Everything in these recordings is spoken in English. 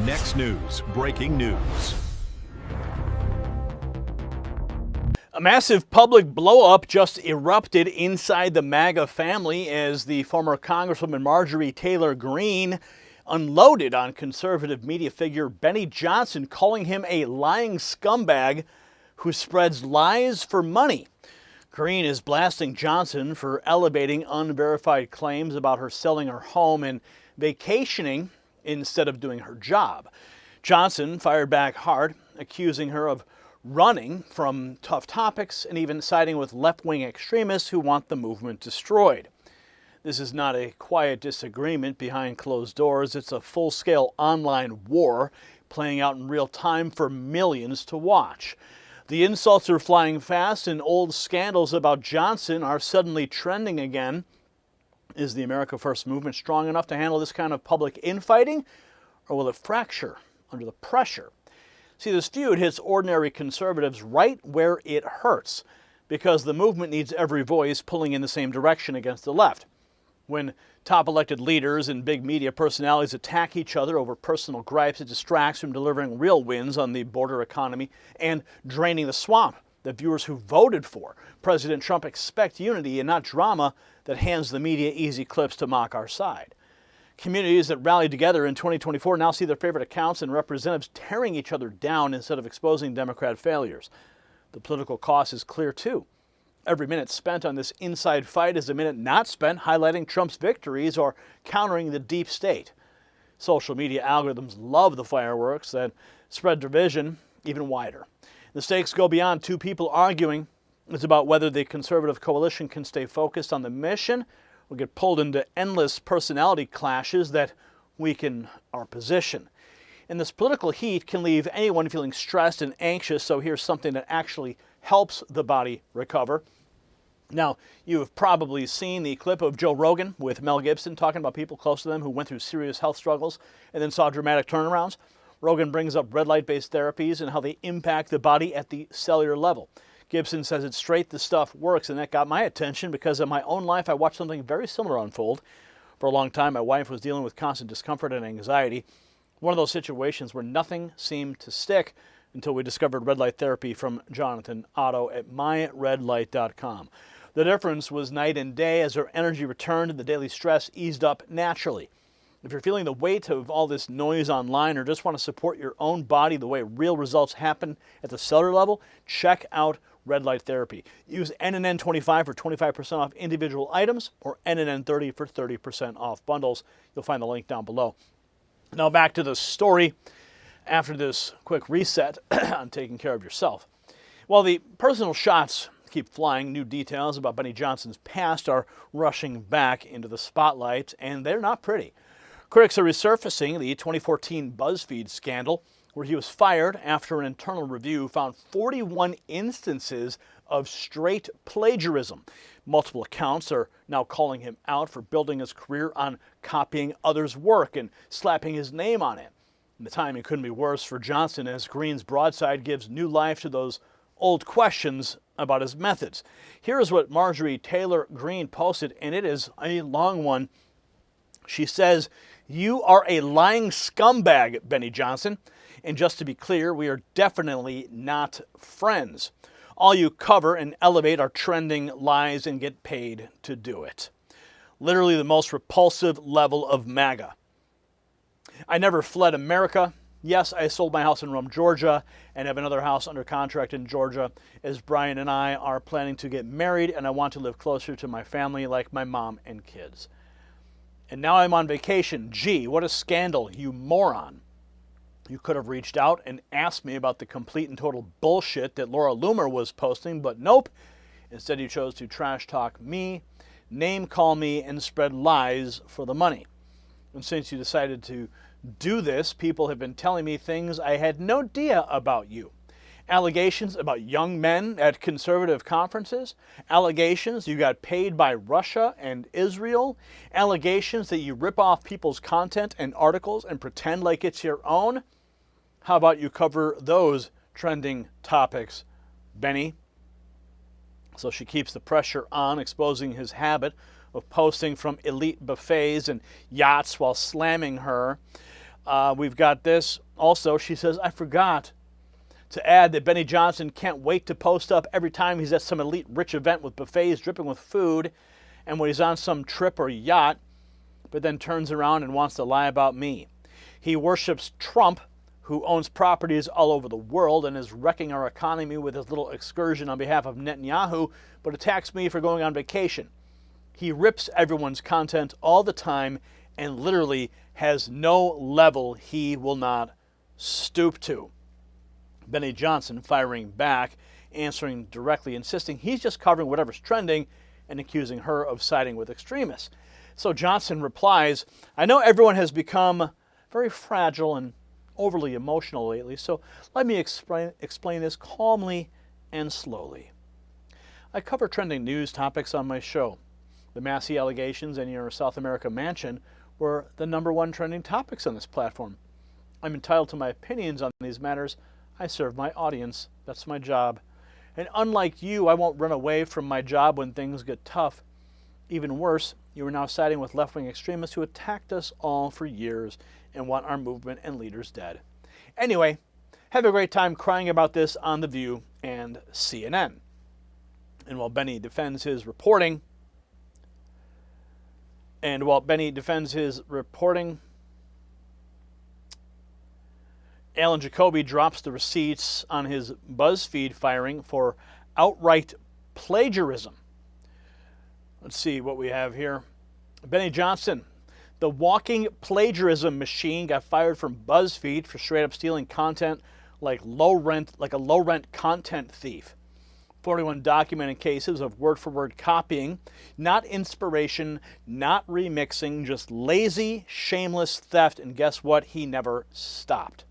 Next News, breaking news. A massive public blow-up just erupted inside the MAGA family as the former Congresswoman Marjorie Taylor Greene unloaded on conservative media figure Benny Johnson, calling him a lying scumbag who spreads lies for money. Greene is blasting Johnson for elevating unverified claims about her selling her home and vacationing instead of doing her job. Johnson fired back hard, accusing her of running from tough topics and even siding with left-wing extremists who want the movement destroyed. This is not a quiet disagreement behind closed doors. It's a full-scale online war playing out in real time for millions to watch. The insults are flying fast and old scandals about Johnson are suddenly trending again. Is the America First movement strong enough to handle this kind of public infighting, or will it fracture under the pressure? See, this feud hits ordinary conservatives right where it hurts, because the movement needs every voice pulling in the same direction against the left. When top elected leaders and big media personalities attack each other over personal gripes, it distracts from delivering real wins on the border economy and draining the swamp that viewers who voted for President Trump expect unity and not drama that hands the media easy clips to mock our side. Communities that rallied together in 2024 now see their favorite accounts and representatives tearing each other down instead of exposing Democrat failures. The political cost is clear, too. Every minute spent on this inside fight is a minute not spent highlighting Trump's victories or countering the deep state. Social media algorithms love the fireworks that spread division even wider. The stakes go beyond two people arguing. It's about whether the conservative coalition can stay focused on the mission or get pulled into endless personality clashes that weaken our position. And this political heat can leave anyone feeling stressed and anxious, so here's something that actually helps the body recover. Now, you have probably seen the clip of Joe Rogan with Mel Gibson talking about people close to them who went through serious health struggles and then saw dramatic turnarounds. Rogan brings up red light-based therapies and how they impact the body at the cellular level. Gibson says it's straight, the stuff works, and that got my attention because in my own life I watched something very similar unfold. For a long time, my wife was dealing with constant discomfort and anxiety. One of those situations where nothing seemed to stick until we discovered red light therapy from Jonathan Otto at myredlight.com. The difference was night and day as her energy returned and the daily stress eased up naturally. If you're feeling the weight of all this noise online or just want to support your own body the way real results happen at the cellular level, check out red light therapy. Use NNN25 for 25% off individual items or NNN30 for 30% off bundles. You'll find the link down below. Now back to the story after this quick reset on taking care of yourself. While the personal shots keep flying, new details about Benny Johnson's past are rushing back into the spotlight, and they're not pretty. Critics are resurfacing the 2014 BuzzFeed scandal, where he was fired after an internal review found 41 instances of straight plagiarism. Multiple accounts are now calling him out for building his career on copying others' work and slapping his name on it. And the timing couldn't be worse for Johnson, as Greene's broadside gives new life to those old questions about his methods. Here's what Marjorie Taylor Greene posted, and it is a long one. She says, "You are a lying scumbag, Benny Johnson. And just to be clear, we are definitely not friends. All you cover and elevate are trending lies and get paid to do it." Literally the most repulsive level of MAGA. I never fled America. Yes, I sold my house in Rome, Georgia, and have another house under contract in Georgia, as Brian and I are planning to get married, and I want to live closer to my family like my mom and kids. And now I'm on vacation. Gee, what a scandal, you moron. You could have reached out and asked me about the complete and total bullshit that Laura Loomer was posting, but nope. Instead, you chose to trash talk me, name call me, and spread lies for the money. And since you decided to do this, people have been telling me things I had no idea about you. Allegations about young men at conservative conferences, allegations you got paid by Russia and Israel, allegations that you rip off people's content and articles and pretend like it's your own. How about you cover those trending topics, Benny? So she keeps the pressure on, exposing his habit of posting from elite buffets and yachts while slamming her. We've got this. Also, she says, I forgot to add that Benny Johnson can't wait to post up every time he's at some elite rich event with buffets dripping with food and when he's on some trip or yacht, but then turns around and wants to lie about me. He worships Trump, who owns properties all over the world and is wrecking our economy with his little excursion on behalf of Netanyahu, but attacks me for going on vacation. He rips everyone's content all the time and literally has no level he will not stoop to. Benny Johnson firing back, answering directly, insisting he's just covering whatever's trending and accusing her of siding with extremists. So Johnson replies, I know everyone has become very fragile and overly emotional lately, so let me explain this calmly and slowly. I cover trending news topics on my show. The Massey allegations in your South America mansion were the #1 trending topics on this platform. I'm entitled to my opinions on these matters. I serve my audience. That's my job. And unlike you, I won't run away from my job when things get tough. Even worse, you are now siding with left-wing extremists who attacked us all for years and want our movement and leaders dead. Anyway, have a great time crying about this on The View and CNN. And while Benny defends his reporting, Alan Jacoby drops the receipts on his BuzzFeed firing for outright plagiarism. Let's see what we have here. Benny Johnson, the walking plagiarism machine, got fired from BuzzFeed for straight up stealing content like a low rent content thief. 41 documented cases of word-for-word copying, not inspiration, not remixing, just lazy, shameless theft, and guess what? He never stopped.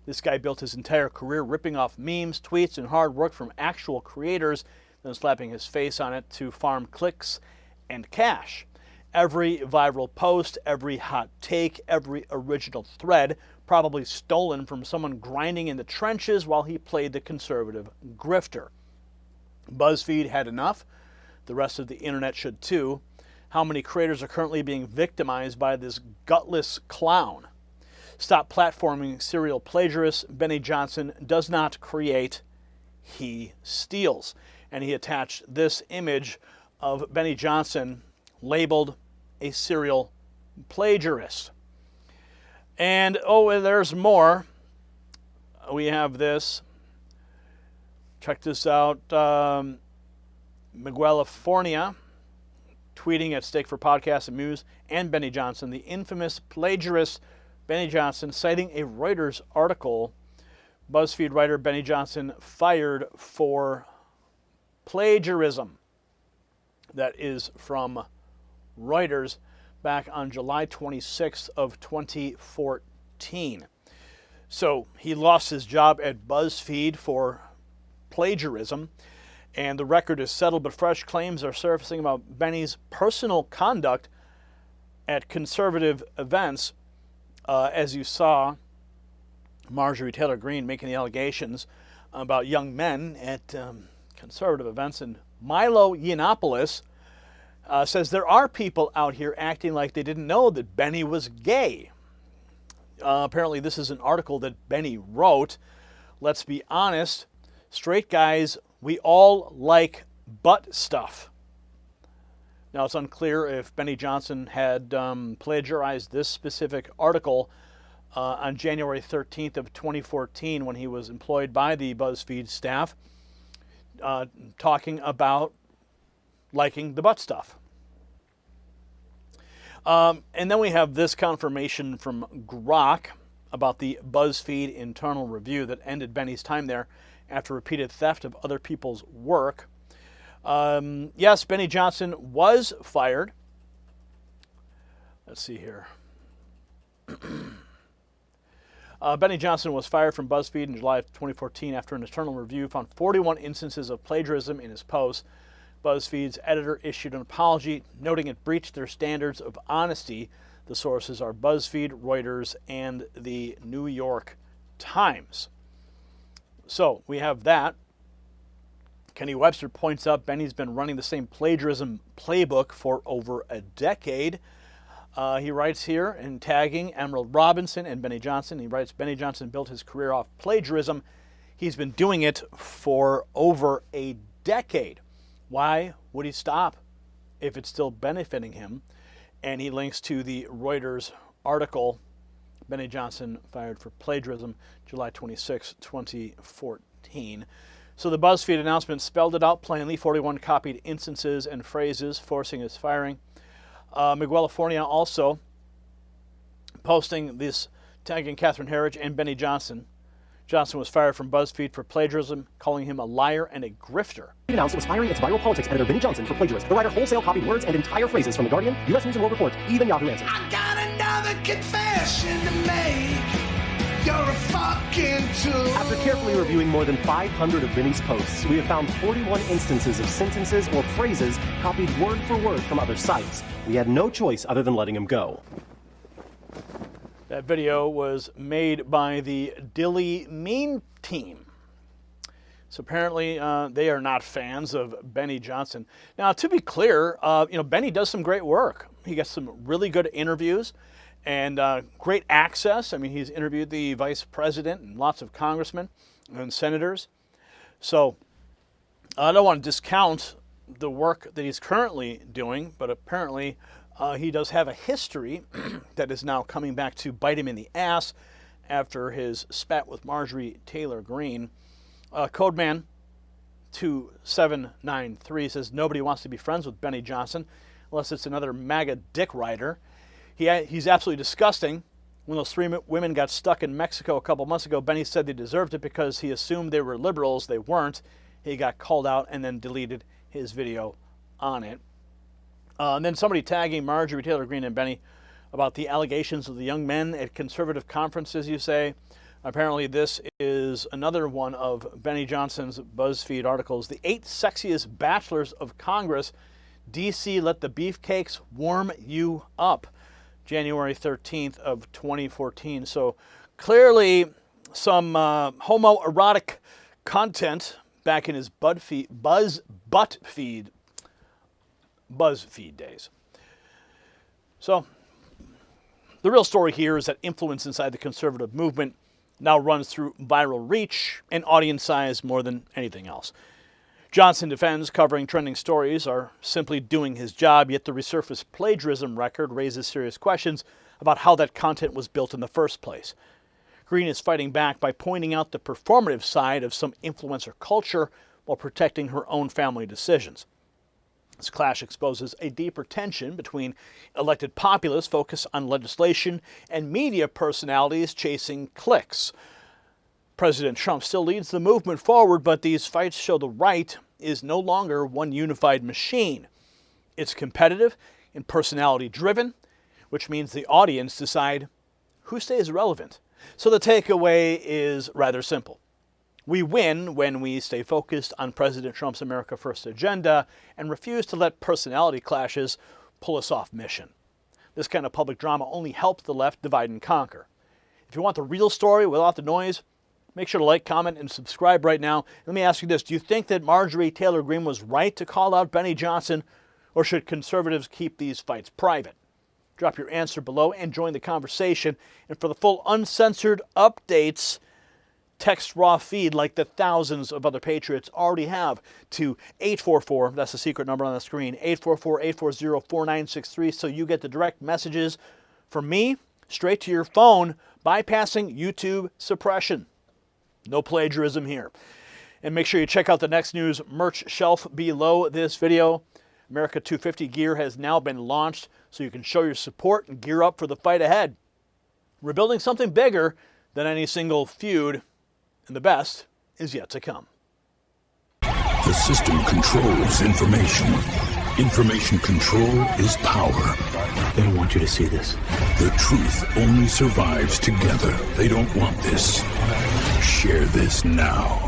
This guy built his entire career ripping off memes, tweets, and hard work from actual creators, then slapping his face on it to farm clicks and cash. Every viral post, every hot take, every original thread, probably stolen from someone grinding in the trenches while he played the conservative grifter. BuzzFeed had enough. The rest of the internet should too. How many creators are currently being victimized by this gutless clown? Stop platforming serial plagiarists. Benny Johnson does not create, he steals. And he attached this image of Benny Johnson labeled a serial plagiarist. And there's more. We have this. Check this out. Miguel Fornia tweeting at Stake for Podcasts and News, and Benny Johnson, the infamous plagiarist Benny Johnson, citing a Reuters article. BuzzFeed writer Benny Johnson fired for plagiarism. That is from Reuters back on July 26th of 2014. So he lost his job at BuzzFeed for plagiarism, and the record is settled, but fresh claims are surfacing about Benny's personal conduct at conservative events. As you saw, Marjorie Taylor Greene making the allegations about young men at conservative events, and Milo Yiannopoulos says there are people out here acting like they didn't know that Benny was gay. Apparently this is an article that Benny wrote. Let's be honest, straight guys, we all like butt stuff. Now, it's unclear if Benny Johnson had plagiarized this specific article on January 13th of 2014 when he was employed by the BuzzFeed staff, talking about liking the butt stuff. And then we have this confirmation from Grok about the BuzzFeed internal review that ended Benny's time there after repeated theft of other people's work. Yes, Benny Johnson was fired. Let's see here. Benny Johnson was fired from BuzzFeed in July of 2014 after an internal review found 41 instances of plagiarism in his posts. BuzzFeed's editor issued an apology, noting it breached their standards of honesty. The sources are BuzzFeed, Reuters, and the New York Times. So we have that. Kenny Webster points out Benny's been running the same plagiarism playbook for over a decade. He writes here in tagging Emerald Robinson and Benny Johnson. He writes, Benny Johnson built his career off plagiarism. He's been doing it for over a decade. Why would he stop if it's still benefiting him? And he links to the Reuters article, Benny Johnson fired for plagiarism, July 26, 2014. So the BuzzFeed announcement spelled it out plainly, 41 copied instances and phrases forcing his firing. Miguel Fornia also posting this, tagging Catherine Herridge and Benny Johnson. Johnson was fired from BuzzFeed for plagiarism, calling him a liar and a grifter. It announced it was firing its viral politics editor Benny Johnson for plagiarism. The writer wholesale copied words and entire phrases from The Guardian, U.S. News and World Report, even Yahoo Answers. I got another confession to make. You're a fucking tool. After carefully reviewing more than 500 of Benny's posts, we have found 41 instances of sentences or phrases copied word for word from other sites. We had no choice other than letting him go. That video was made by the Dilly Meme team. So apparently they are not fans of Benny Johnson. Now, to be clear, Benny does some great work. He gets some really good interviews and great access. I mean, he's interviewed the vice president and lots of congressmen and senators. So I don't want to discount the work that he's currently doing, but apparently he does have a history that is now coming back to bite him in the ass after his spat with Marjorie Taylor Greene. Codeman 2793 says nobody wants to be friends with Benny Johnson unless it's another MAGA dick rider. He's absolutely disgusting. When those 3 women got stuck in Mexico a couple months ago, Benny said they deserved it because he assumed they were liberals. They weren't. He got called out and then deleted his video on it. And then somebody tagging Marjorie Taylor Greene and Benny about the allegations of the young men at conservative conferences, you say. Apparently this is another one of Benny Johnson's BuzzFeed articles. The 8 sexiest bachelors of Congress. DC let the beefcakes warm you up. January 13th of 2014. So clearly some homoerotic content back in his BuzzFeed days. So the real story here is that influence inside the conservative movement now runs through viral reach and audience size more than anything else. Johnson defends covering trending stories are simply doing his job, yet the Resurfaced plagiarism record raises serious questions about how that content was built in the first place. Greene is fighting back by pointing out the performative side of some influencer culture while protecting her own family decisions. This clash exposes a deeper tension between elected populists focused on legislation and media personalities chasing clicks. President Trump still leads the movement forward, but these fights show the right is no longer one unified machine. It's competitive and personality-driven, which means the audience decide who stays relevant. So the takeaway is rather simple. We win when we stay focused on President Trump's America First agenda and refuse to let personality clashes pull us off mission. This kind of public drama only helps the left divide and conquer. If you want the real story without the noise, make sure to like, comment, and subscribe right now. Let me ask you this. Do you think that Marjorie Taylor Greene was right to call out Benny Johnson, or should conservatives keep these fights private? Drop your answer below and join the conversation. And for the full uncensored updates, text raw feed like the thousands of other patriots already have to 844, that's the secret number on the screen, 844-840-4963, so you get the direct messages from me straight to your phone, bypassing YouTube suppression. No plagiarism here. And make sure you check out the Next News merch shelf below this video. America 250 gear has now been launched, so you can show your support and gear up for the fight ahead. We're building something bigger than any single feud, and the best is yet to come. The system controls information. Information control is power. They don't want you to see this. The truth only survives together. They don't want this. Share this now.